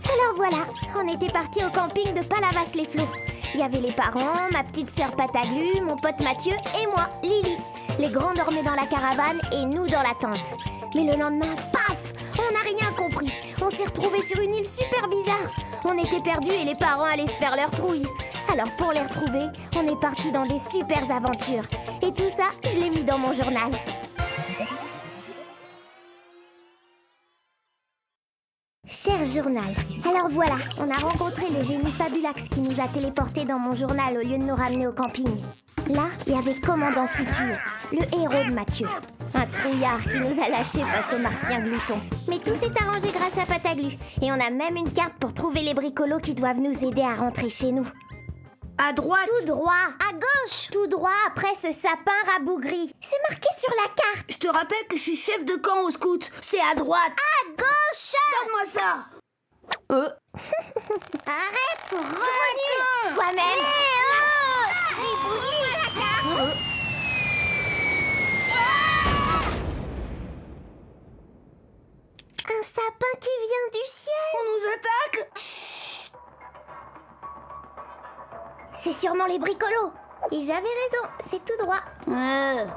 Alors voilà, on était partis au camping de Palavas-les-Flots. Il y avait les parents, ma petite sœur Pataglu, mon pote Mathieu et moi, Lily. Les grands dormaient dans la caravane et nous dans la tente. Mais le lendemain, paf, on n'a rien compris. On s'est retrouvés sur une île super bizarre. On était perdus et les parents allaient se faire leur trouille. Alors pour les retrouver, on est partis dans des super aventures. Et tout ça, je l'ai mis dans mon journal. Cher journal, alors voilà, on a rencontré le génie Fabulax qui nous a téléportés dans mon journal au lieu de nous ramener au camping. Là, il y avait Commandant Futur, le héros de Mathieu. Un trouillard qui nous a lâchés face aux martiens gloutons. Mais tout s'est arrangé grâce à Pataglu. Et on a même une carte pour trouver les bricolos qui doivent nous aider à rentrer chez nous. À droite. Tout droit. À gauche. Tout droit après ce sapin rabougri. C'est marqué sur la carte. Je te rappelle que je suis chef de camp au scout. C'est à droite. À gauche. Donne-moi ça. Arrête, revenu toi-même. Ribouille la carte. Un sapin qui vient du ciel. On nous attaque. C'est sûrement les bricolos. Et j'avais raison, c'est tout droit. Wow.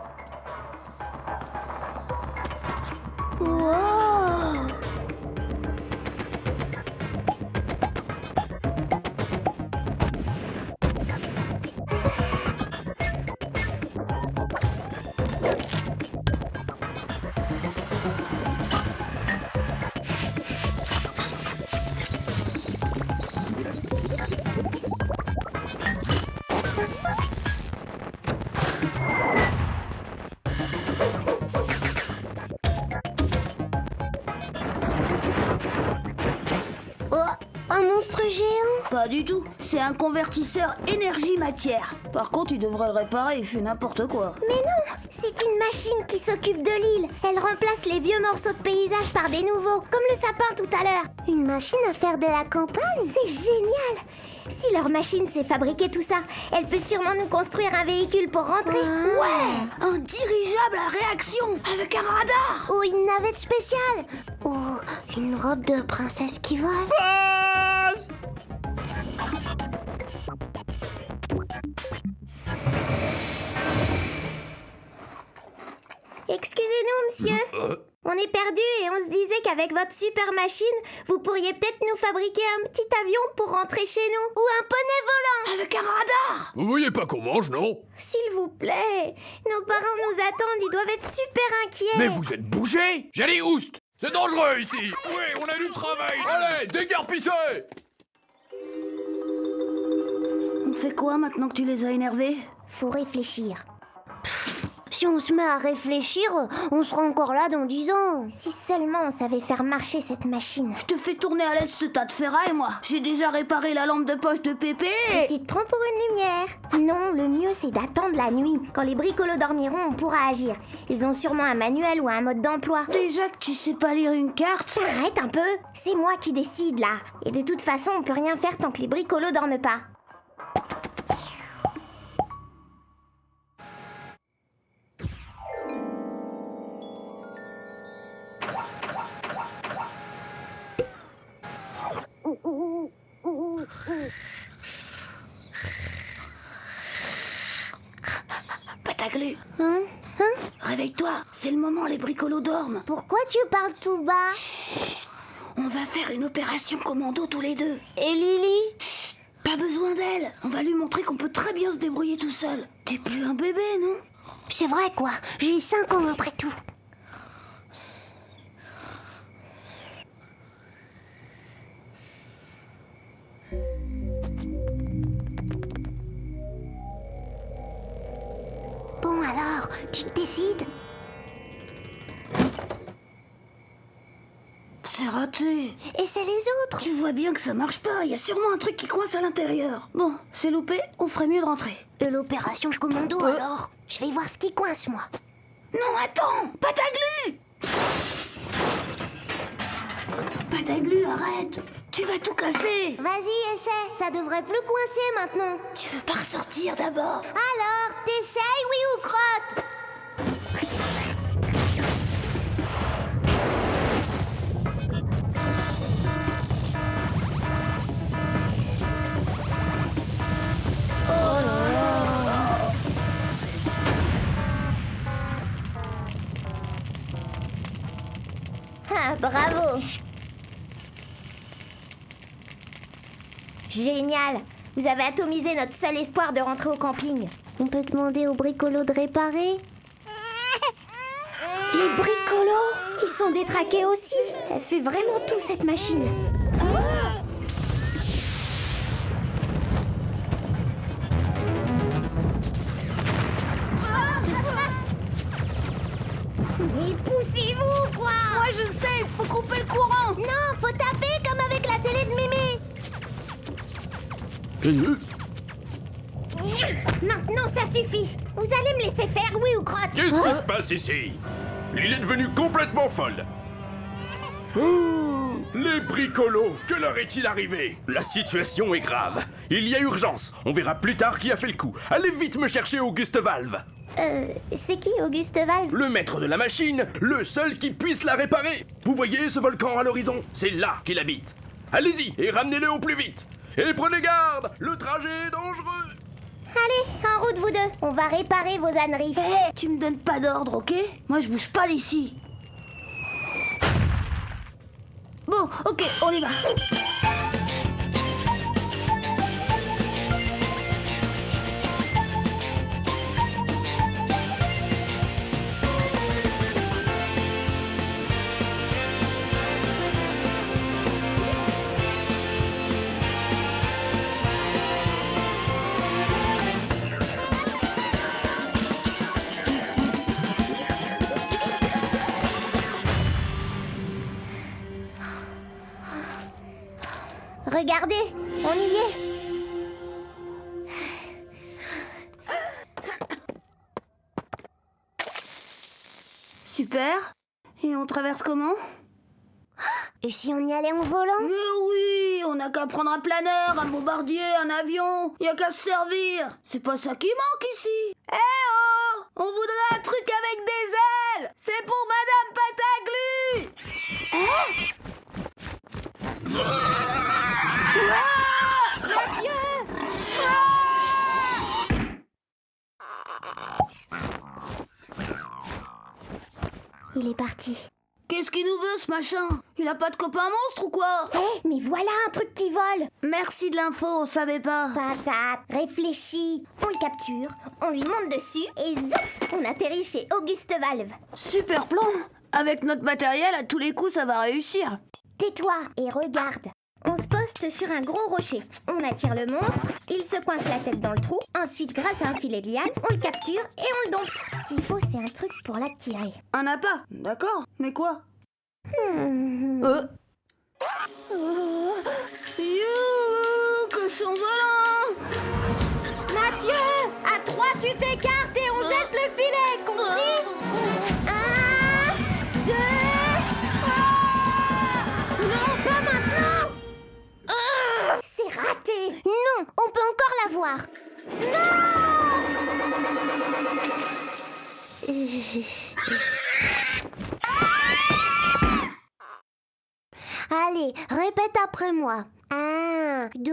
Un monstre géant? Pas du tout. C'est un convertisseur énergie-matière. Par contre, tu devrais le réparer, il fait n'importe quoi. Mais non, c'est une machine qui s'occupe de l'île. Elle remplace les vieux morceaux de paysage par des nouveaux, comme le sapin tout à l'heure. Une machine à faire de la campagne? C'est génial! Si leur machine sait fabriquer tout ça, elle peut sûrement nous construire un véhicule pour rentrer. Ouais, un dirigeable à réaction avec un radar. Ou une navette spéciale. Ou une robe de princesse qui vole. Excusez-nous, monsieur. On est perdu et on se disait qu'avec votre super machine, vous pourriez peut-être nous fabriquer un petit avion pour rentrer chez nous. Ou un poney volant. Avec un radar. Vous voyez pas qu'on mange, non? S'il vous plaît. Nos parents nous attendent, ils doivent être super inquiets. Mais vous êtes bougés? J'allais oust! C'est dangereux ici! Oui, on a du travail! Allez, dégarpissez! On fait quoi maintenant que tu les as énervés? Faut réfléchir. Si on se met à réfléchir, on sera encore là dans 10 ans. Si seulement on savait faire marcher cette machine. Je te fais tourner à l'aise ce tas de ferraille, moi. J'ai déjà réparé la lampe de poche de Pépé. Tu te prends pour une lumière. Non, le mieux c'est d'attendre la nuit. Quand les bricolos dormiront, on pourra agir. Ils ont sûrement un manuel ou un mode d'emploi. Déjà que tu sais pas lire une carte. Arrête un peu. C'est moi qui décide là. Et de toute façon, on peut rien faire tant que les bricolos dorment pas. Pataglu, Hein? réveille-toi. C'est le moment, les bricolos dorment. Pourquoi tu parles tout bas? On va faire une opération commando tous les deux. Et Lily? Pas besoin d'elle. On va lui montrer qu'on peut très bien se débrouiller tout seul. T'es plus un bébé, non? C'est vrai quoi. J'ai 5 ans après tout. Bon alors, tu te décides? C'est raté. raté. Et c'est les autres. Tu vois bien que ça marche pas, il y a sûrement un truc qui coince à l'intérieur. Bon, c'est loupé, on ferait mieux de rentrer. De l'opération commando alors. Je vais voir ce qui coince, moi. Non, attends, Pataglu! Pataglu, arrête! Tu vas tout casser! Vas-y, essaie. Ça devrait plus coincer maintenant. Tu veux pas ressortir d'abord? Alors, t'essayes, oui ou crotte? Ah, bravo! Génial! Vous avez atomisé notre seul espoir de rentrer au camping. On peut demander aux bricolos de réparer? Les bricolos? Ils sont détraqués aussi. Elle fait vraiment tout, cette machine. Mais poussez-vous, quoi! Moi je sais, faut couper le courant! Non, faut taper comme avec la télé de Mémé. Maintenant, ça suffit. Vous allez me laisser faire, oui ou crotte? Qu'est-ce qui se passe ici? Il est devenu complètement folle. Oh, les bricolos, que leur est-il arrivé? La situation est grave. Il y a urgence. On verra plus tard qui a fait le coup. Allez vite me chercher Auguste Valve. C'est qui Auguste Valve? Le maître de la machine, le seul qui puisse la réparer. Vous voyez ce volcan à l'horizon? C'est là qu'il habite. Allez-y et ramenez-le au plus vite. Et prenez garde, le trajet est dangereux. Allez, en route vous deux. On va réparer vos âneries. Hé, tu me donnes pas d'ordre, ok? Moi je bouge pas d'ici. Bon, ok, on y va. Regardez, on y est. Super. Et on traverse comment? Et si on y allait en volant? Mais oui, on n'a qu'à prendre un planeur, un bombardier, un avion. Y a qu'à se servir. C'est pas ça qui manque ici. Eh oh! On voudrait un truc avec des ailes. C'est pour Madame Pataglu. Il est parti. Qu'est-ce qu'il nous veut ce machin? Il a pas de copain monstre ou quoi? Mais voilà un truc qui vole. Merci de l'info, on savait pas. Patate, réfléchis. On le capture, on lui monte dessus et zouf, on atterrit chez Auguste Valve. Super plan. Avec notre matériel, à tous les coups, ça va réussir. Tais-toi et regarde. On se poste sur un gros rocher. On attire le monstre, il se coince la tête dans le trou. Ensuite, grâce à un filet de liane, on le capture et on le dompte. Ce qu'il faut, c'est un truc pour l'attirer. Un appât, d'accord. Mais quoi? Youhou, cochon volant! Mathieu, à 3, tu t'écartes et on jette le filet, compris? 1, 2... Non, pas maintenant! C'est raté! Non, on peut encore l'avoir! Allez, répète après moi. 1, 2,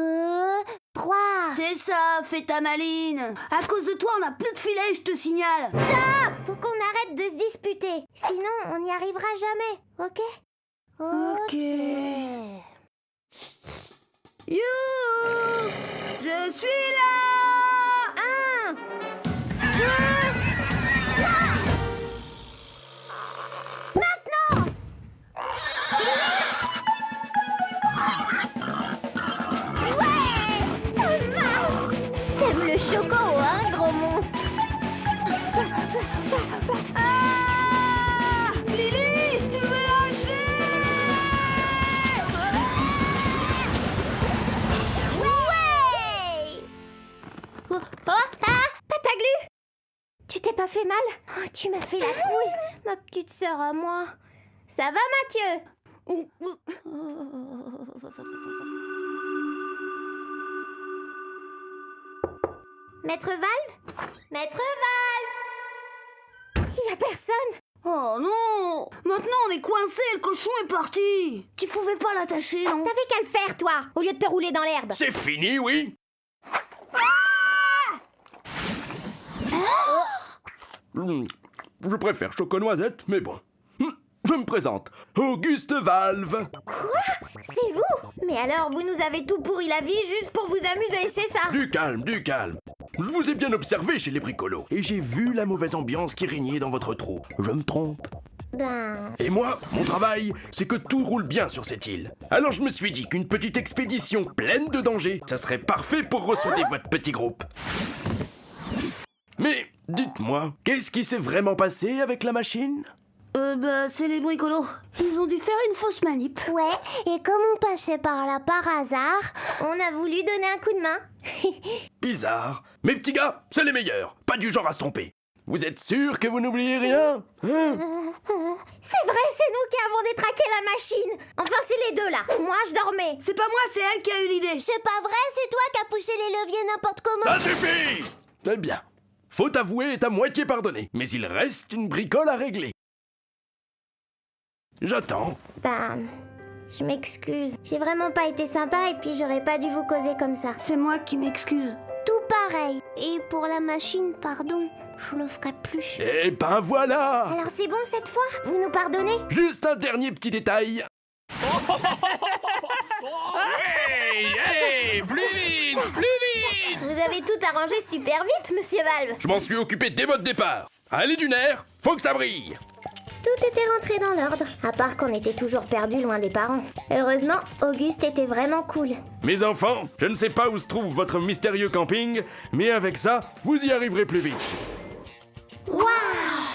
3. C'est ça, fais ta maline. À cause de toi, on n'a plus de filet, je te signale. Stop! Faut qu'on arrête de se disputer. Sinon, on n'y arrivera jamais. Ok? Ok. Youhou! Je suis là! 1, 2, maintenant! Ouais! Ça marche! T'aimes le choco, hein, gros monstre? Ah! Lily, je vais lâcher! pas fait mal? Oh, tu m'as fait la trouille, ma petite sœur à moi. Ça va, Mathieu? Maître Valve? Maître Valve? Il y a personne. Oh non! Maintenant on est coincé, le cochon est parti! Tu pouvais pas l'attacher, non? T'avais qu'à le faire, toi, au lieu de te rouler dans l'herbe. C'est fini, oui? Je préfère choco-noisette, mais bon. Je me présente, Auguste Valve. Quoi? C'est vous? Mais alors, vous nous avez tout pourri la vie juste pour vous amuser, c'est ça? Du calme, du calme. Je vous ai bien observé chez les bricolos, et j'ai vu la mauvaise ambiance qui régnait dans votre trou. Je me trompe. Ben... Et moi, mon travail, c'est que tout roule bien sur cette île. Alors je me suis dit qu'une petite expédition pleine de dangers, ça serait parfait pour ressouder votre petit groupe. Mais, dites-moi, qu'est-ce qui s'est vraiment passé avec la machine? C'est les bricolos. Ils ont dû faire une fausse manip. Ouais, et comme on passait par là par hasard, on a voulu donner un coup de main. Bizarre. Mes petits gars, c'est les meilleurs. Pas du genre à se tromper. Vous êtes sûrs que vous n'oubliez rien? Hein? C'est vrai, c'est nous qui avons détraqué la machine. Enfin, c'est les deux là. Moi, je dormais. C'est pas moi, c'est elle qui a eu l'idée. C'est pas vrai, c'est toi qui as poussé les leviers n'importe comment. Ça suffit! C'est bien. Faute avouée est à moitié pardonnée, mais il reste une bricole à régler. J'attends. Ben, je m'excuse. J'ai vraiment pas été sympa et puis j'aurais pas dû vous causer comme ça. C'est moi qui m'excuse. Tout pareil. Et pour la machine, pardon, je le ferai plus. Eh ben voilà! Alors c'est bon cette fois? Vous nous pardonnez? Juste un dernier petit détail. Hey, hey, plus vite, plus vite! Vous avez tout arrangé super vite, monsieur Valve. Je m'en suis occupé dès votre départ. Allez du nerf, faut que ça brille. Tout était rentré dans l'ordre, à part qu'on était toujours perdus loin des parents. Heureusement, Auguste était vraiment cool. Mes enfants, je ne sais pas où se trouve votre mystérieux camping, mais avec ça, vous y arriverez plus vite. Waouh!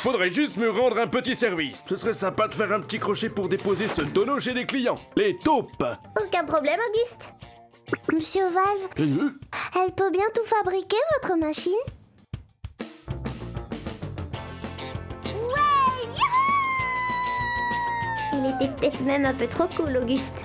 Faudrait juste me rendre un petit service. Ce serait sympa de faire un petit crochet pour déposer ce tonneau chez les clients. Les taupes. Aucun problème, Auguste. Monsieur Valve, elle peut bien tout fabriquer, votre machine? Ouais! Youhou! Il était peut-être même un peu trop cool, Auguste.